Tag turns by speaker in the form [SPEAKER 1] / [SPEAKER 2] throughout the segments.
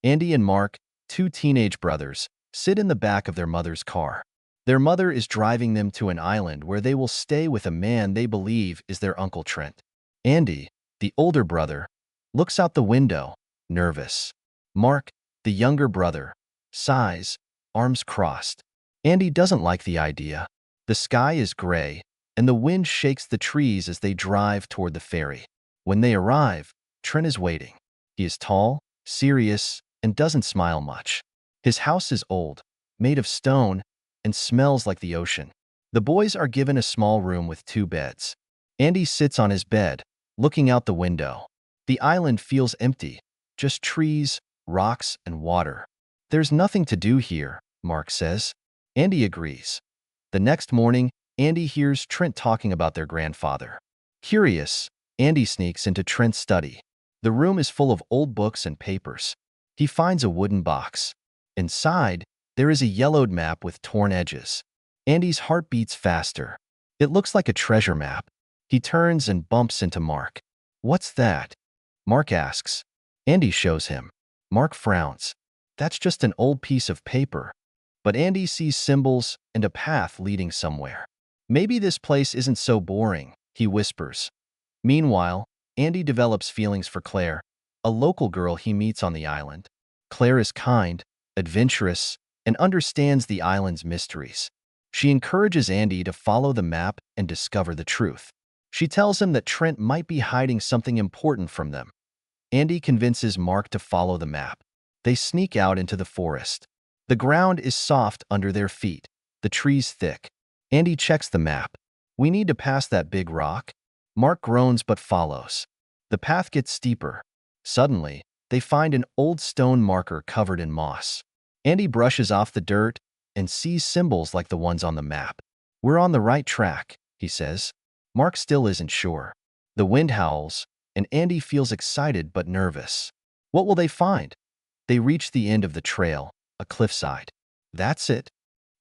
[SPEAKER 1] Andy and Mark, two teenage brothers, sit in the back of their mother's car. Their mother is driving them to an island where they will stay with a man they believe is their Uncle Trent. Andy, the older brother, looks out the window, nervous. Mark, the younger brother, sighs, arms crossed. Andy doesn't like the idea. The sky is gray, and the wind shakes the trees as they drive toward the ferry. When they arrive, Trent is waiting. He is tall, serious, and doesn't smile much. His house is old, made of stone, and smells like the ocean. The boys are given a small room with two beds. Andy sits on his bed, looking out the window. The island feels empty, just trees, rocks, and water. There's nothing to do here, Mark says. Andy agrees. The next morning, Andy hears Trent talking about their grandfather. Curious, Andy sneaks into Trent's study. The room is full of old books and papers. He finds a wooden box. Inside, there is a yellowed map with torn edges. Andy's heart beats faster. It looks like a treasure map. He turns and bumps into Mark. "What's that?" Mark asks. Andy shows him. Mark frowns. That's just an old piece of paper. But Andy sees symbols and a path leading somewhere. "Maybe this place isn't so boring," he whispers. Meanwhile, Andy develops feelings for Claire, a local girl he meets on the island. Claire is kind, adventurous, and understands the island's mysteries. She encourages Andy to follow the map and discover the truth. She tells him that Trent might be hiding something important from them. Andy convinces Mark to follow the map. They sneak out into the forest. The ground is soft under their feet, the trees thick. Andy checks the map. "We need to pass that big rock." Mark groans but follows. The path gets steeper. Suddenly, they find an old stone marker covered in moss. Andy brushes off the dirt and sees symbols like the ones on the map. "We're on the right track," he says. Mark still isn't sure. The wind howls, and Andy feels excited but nervous. What will they find? They reach the end of the trail, a cliffside. "That's it,"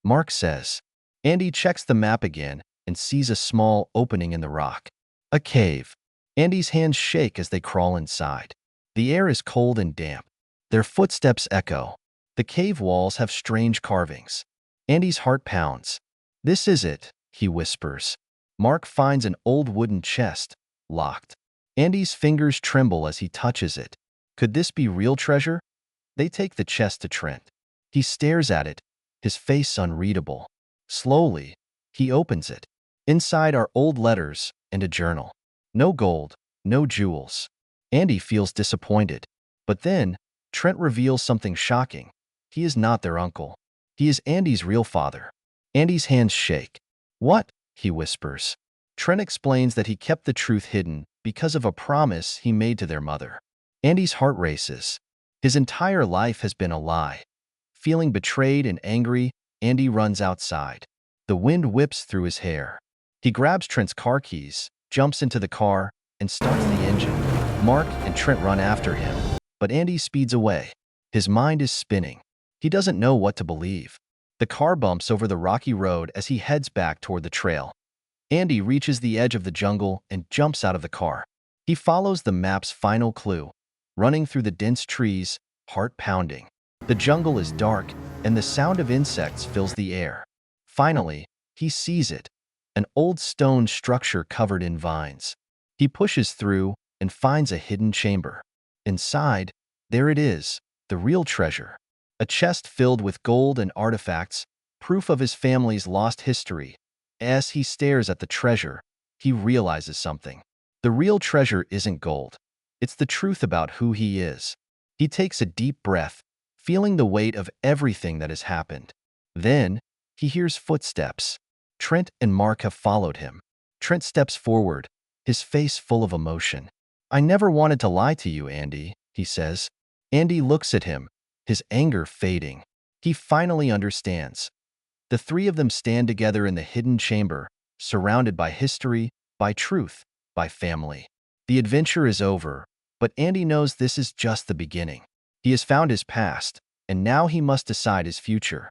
[SPEAKER 1] Mark says. Andy checks the map again and sees a small opening in the rock. A cave. Andy's hands shake as they crawl inside. The air is cold and damp. Their footsteps echo. The cave walls have strange carvings. Andy's heart pounds. "This is it," he whispers. Mark finds an old wooden chest, locked. Andy's fingers tremble as he touches it. Could this be real treasure? They take the chest to Trent. He stares at it, his face unreadable. Slowly, he opens it. Inside are old letters and a journal. No gold, no jewels. Andy feels disappointed. But then, Trent reveals something shocking. He is not their uncle. He is Andy's real father. Andy's hands shake. "What?" he whispers. Trent explains that he kept the truth hidden because of a promise he made to their mother. Andy's heart races. His entire life has been a lie. Feeling betrayed and angry, Andy runs outside. The wind whips through his hair. He grabs Trent's car keys, jumps into the car, and starts the engine. Mark and Trent run after him, but Andy speeds away. His mind is spinning. He doesn't know what to believe. The car bumps over the rocky road as he heads back toward the trail. Andy reaches the edge of the jungle and jumps out of the car. He follows the map's final clue, running through the dense trees, heart pounding. The jungle is dark, and the sound of insects fills the air. Finally, he sees it, an old stone structure covered in vines. He pushes through and finds a hidden chamber. Inside, there it is, the real treasure. A chest filled with gold and artifacts, proof of his family's lost history. As he stares at the treasure, he realizes something. The real treasure isn't gold. It's the truth about who he is. He takes a deep breath, feeling the weight of everything that has happened. Then, he hears footsteps. Trent and Mark have followed him. Trent steps forward, his face full of emotion. "I never wanted to lie to you, Andy," he says. Andy looks at him, his anger fading. He finally understands. The three of them stand together in the hidden chamber, surrounded by history, by truth, by family. The adventure is over, but Andy knows this is just the beginning. He has found his past, and now he must decide his future.